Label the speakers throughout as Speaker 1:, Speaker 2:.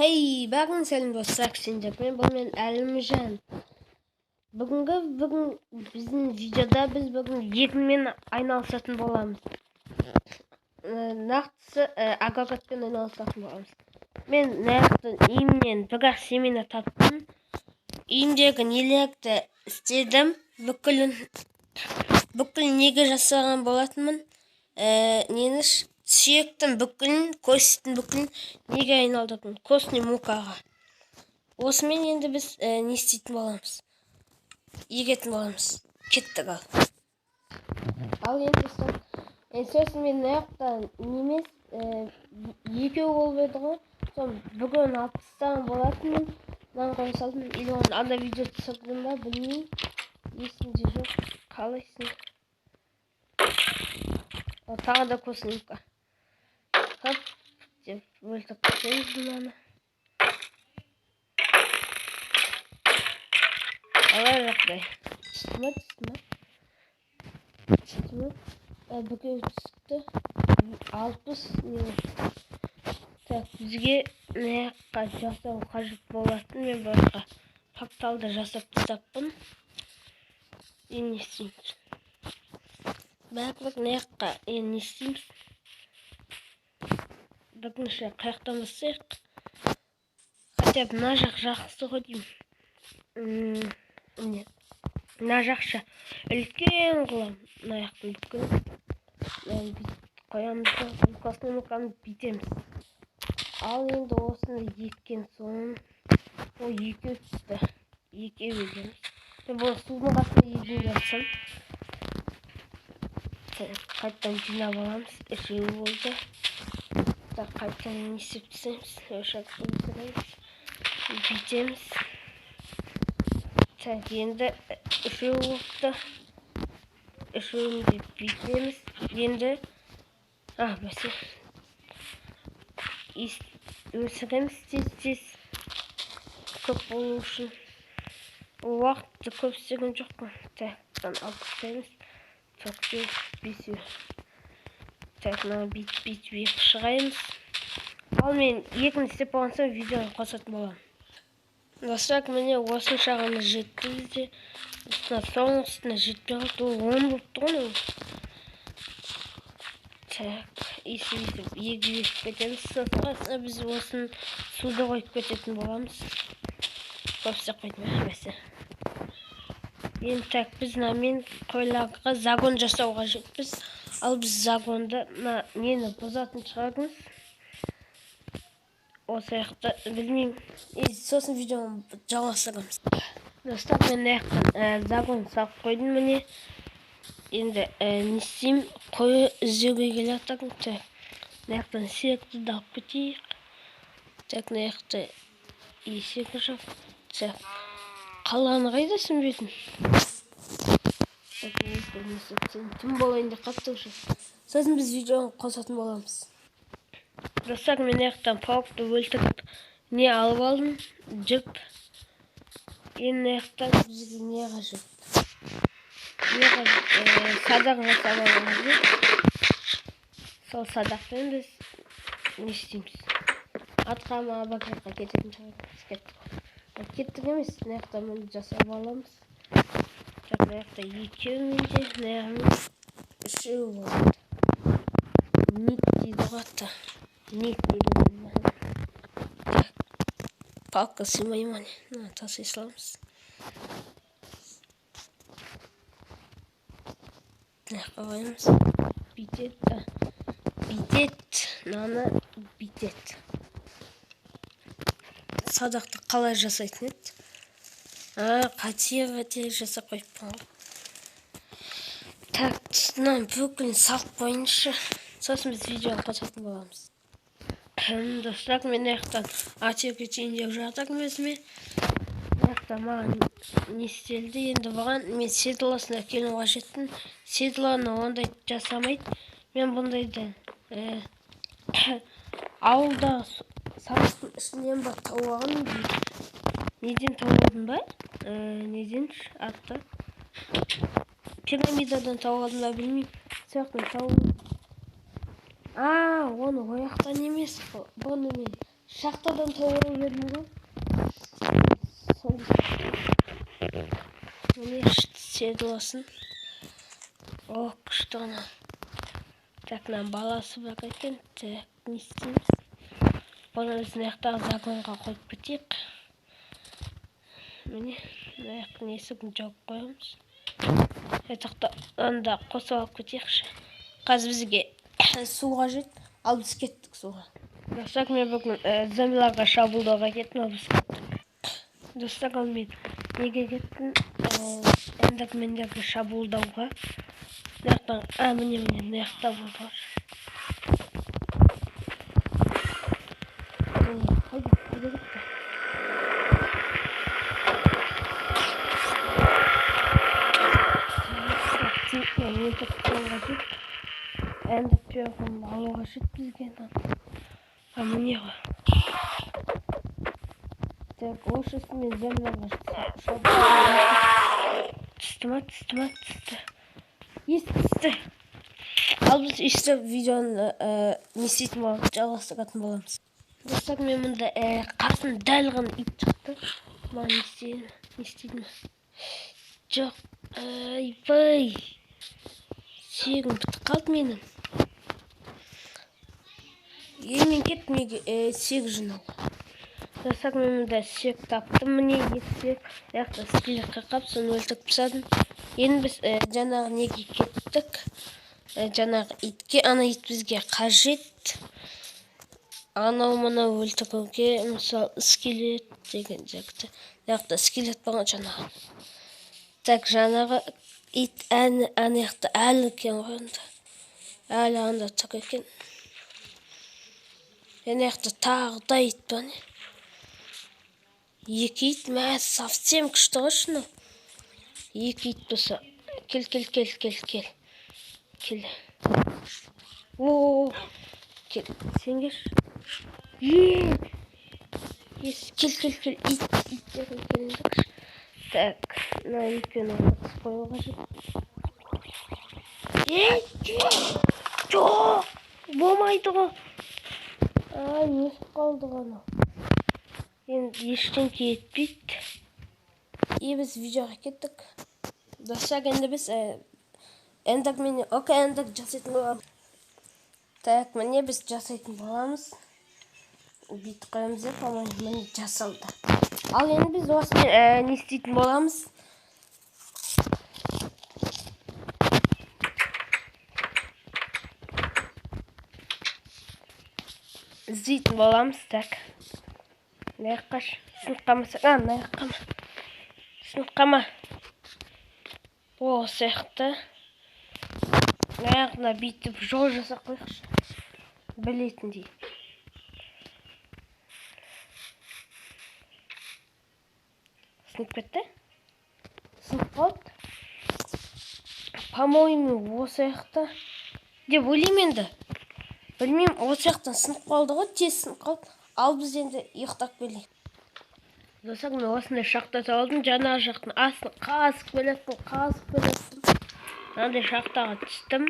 Speaker 1: Hey, bakın senin dostlar şimdi ben Әлімжан. Бүгін біздің видеода біз бүгін егінмен айналысатын боламыз. Нақтысы огородпен айналысатын боламыз. Мен нақты үйімнен бір-ақ семена таптым. Үйімдегі нелерді істедім. Бүкіл неге жасаған болатынмын. Сүйектің бүкілін, көстің бүкілін неге айналдырдым? Костный мукаға. Осымен енді біз не істейтін боламыз? Егетін боламыз. Кеттік ал. Ал енді сосын мен аяқтан немес екеу болып еді ғой. Соны бүгін алып тастаған болатынмын. Мынаны қоя салдым. Или оны анда видео түсірдім ба білмеймін. Есімде жоқ. Қалайсың? Тағы да костный мука. Хоп, деп өлтіп түсеміз мынаны. Қалай жағдай? Түсті ма? Бүкеу түсті. 60 не? Так, бізге неяққа жасау қажет болатын. Мен басқа факталды жасап тастаппын. Енді не істейміз? Бәкілік неяққа не істейміз? Бірінші қаяқтан бастайық. Хотя мына жақ жақсы ғой деймін. Мына жақша үлкен қылам. Мына жақтың бүкілін қоямыз да костный муканы бүйтеміз. Ал енді осыны еккен соң екеу түсті. Екеу егеміз. Бұл судың қасында егін жатсам. Қайттан жинап аламыз. Үшеу болды. Қайттан не істеп түсеміз. Бүйтеміз. Так, енді үшеу болыпты. Үшеуінде бүйтеміз. Енді бәсе өсіреміз тез көп болу үшін. Уақытты көп істеген жоқпын. Тақтан алып тастаймыз. Төртеу, бесеу. Так, мына бүйтіп шығаймыз. Ал мен екін істеп болған соң видеоны қосатын боламын. Достар, міне осынша ғана жетті бізде. Соның үстіне жетпей қалды. Ол 10 болыпты ғой. Так, егіп кетеміз. Сосын біз осын суды қойып кететін боламыз. Көп істеп қойдым бәсе. Енді так, біз мен қойларға загон жасауға жетпіз. Ал біз загонды нені бұзатын шығармыз. Осы аяқта білмеймін. Сосын видеоны жалғастырамыз. Достар, мен аяқтан загон салып қойдым міне. Енді не істеймін? Қойы іздеуге келе жатырмын. Так, аяқтан сиекті де алып кетейік. Так, аяқта есегі жоқ. Так, қалғаны қайдасың бетін? Сен түн болайын деп қапты уже. Сосын біз видеоны қосатын боламыз. Достар, мен аяқтан пауықты өлтіріп не алып алдым? Жіп. Енді аяқтан бізге не қажет? Садақ жасап аламыз. Сол садақпен біз не істейміз? Атқа ма бақырға кететін шығармыз. Кеттік емес, аяқтан мұны жасап аламыз. Так, аяқта екеу менде, аяғымен үшеу болады. Нит дейді ғатта. Нит дейді ғатта. Так, палка сыймай ма не? Тастай саламыз. Аяққа қоямыз. Бүйтет. Наны бүйтет. Садақты қалай жасайтын еді? Қате жасап қойып болды. Так, тұсынан бүкілін салып қойыншы. Сосын біз видеоны қосатын боламыз. Достар, мен аяқтан атеуге тейіндеп жатырмын өзіме. Аяқта маған не істелді. Енді бұған мен седлосына келу қажеттін. Седлоны ондай жасамайды. Мен бұндайды ауылда сағыстың ішінен ба тауағын неден тауғадым ба? Неден атты? Пирамидадан тауғадым ба білмеймін. Сояқтан тауғадым. Оны ояқтан емес. Бұны мен Шахтадан тауып бердім ғой. Міне седі болсын. О, күшті ғана. Так, мына баласы бар екен. Так, не істейміз? Оны біз мына загонға қойып кетейік. Міне, мына есігін жауып қоямыз. Аяқта анда қосып алып кетейікші. Қазір бізге су қажет, ал біз кеттік суға. Достар, мен бүгін зомбиларға шабуылдауға кеттім, ал біз кеттік. Достар, ал мен неге кеттім? Эндермендерге шабуылдауға. Міне, мына жақта болды. Әнді перғын алуға жеткізген. Міне ғой. Так, ошысы мен зомбиларға шабуылдауға. Түсті. Түсті. Ал біз істеп видеоны не істейтін боламыз, жалғастыратын боламыз. Достар, мен мұнда қасын дәл ғана ит шықты. Не істеймін? Жоқ, айбай. Сүйегім бітіп қалды менің. Мен кеттім сүйек жинауға. Достар, мен мұнда сүйек таптым. Міне сүйек. Яқта скелетке қап, соны өлтіріп тастадым. Енді біз жаңағы неге кеттік. Жаңағы итке. Ана ит бізге қажет. Анау өлтіруге, мысалы, скелет деген жақты. Яқта скелет болған жаңағы. Так, жаңағы ит аяқта әлі екен ғойында. Әлі анда тұр екен. Аяқта тағы да ит бар. Екі ит мә, совсем күшті ғой шыны. Екі ит болса. Кел. О, кел, сен кеш. Кел, ит. Так, мына екеуін ортасып қоюға жет. Жоқ, болмайды ғой. Өсіп қалды ғана. Енді ештеңке етпейді. Біз видеоға кеттік. Достар, енді біз эндермен эндер жасайтын боламыз. Так, міне біз жасайтын боламыз. Бүйтіп қоямыз деп, міне жасалды. Ал енді біз осымен не істейтін боламыз? Іздейтін боламыз, так. Наяққаш, сыныққамаса, сыныққама. О, сияқты. Аяғына бүйтіп жол жасап қойықшы. Білетіндей. Сынып кетті? Сынып қалды? По-моему, осы аяқта. Деп ойлаймын енді. Білмеймін, осы аяқтан сынып қалды ғой, тез сынып қалды. Ал біз енді ұйықтап келейік. Достар, мен осындай шахта тауылдым. Жаңағы жақтың астын қазып келеттім. Андай шахтаға түстім.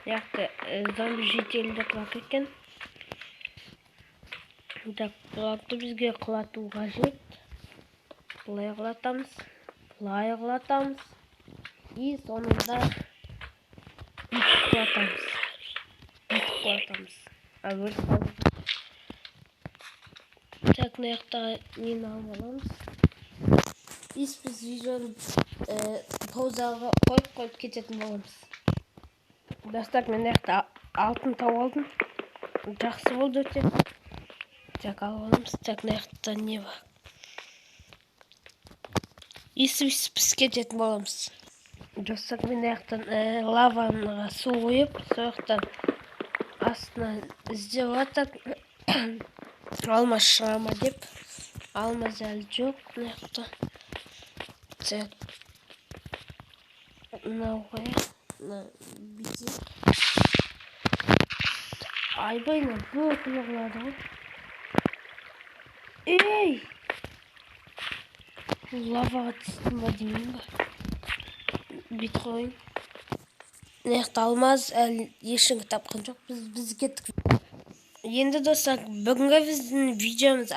Speaker 1: Яқты зомби жителдік бар екен. Так, бұларды бізге құлату қажет. Бұлай құлатамыз. И соңында бүйтіп құлатамыз. Өліп қалды. Так, мына жақтағы нені алып аламыз. Біз видеоны паузаға қойып кететін боламыз. Достар, мен жақта алтын тауып алдым. Жақсы болды өте. Так, алып аламыз. Так, мына жақта не бар? Біз кететін боламыз. Достар, мен жақтан лаваға су қойып, сол жақтан астынан іздеп жатыр. Алмаз шыға ма деп. Алмаз әлі жоқ мына жақта. Так. Мынау қояйық. Бүйтейік. Айбайна көп ұлғылады ғой. Ей! Лаваға түстім ба деймін ба? Бүйтіп қойын. Мына жақта алмаз әлі ешіңгі тапқан жоқ. Біз кеттік. Енді достар, бүгінгі біздің видеомыз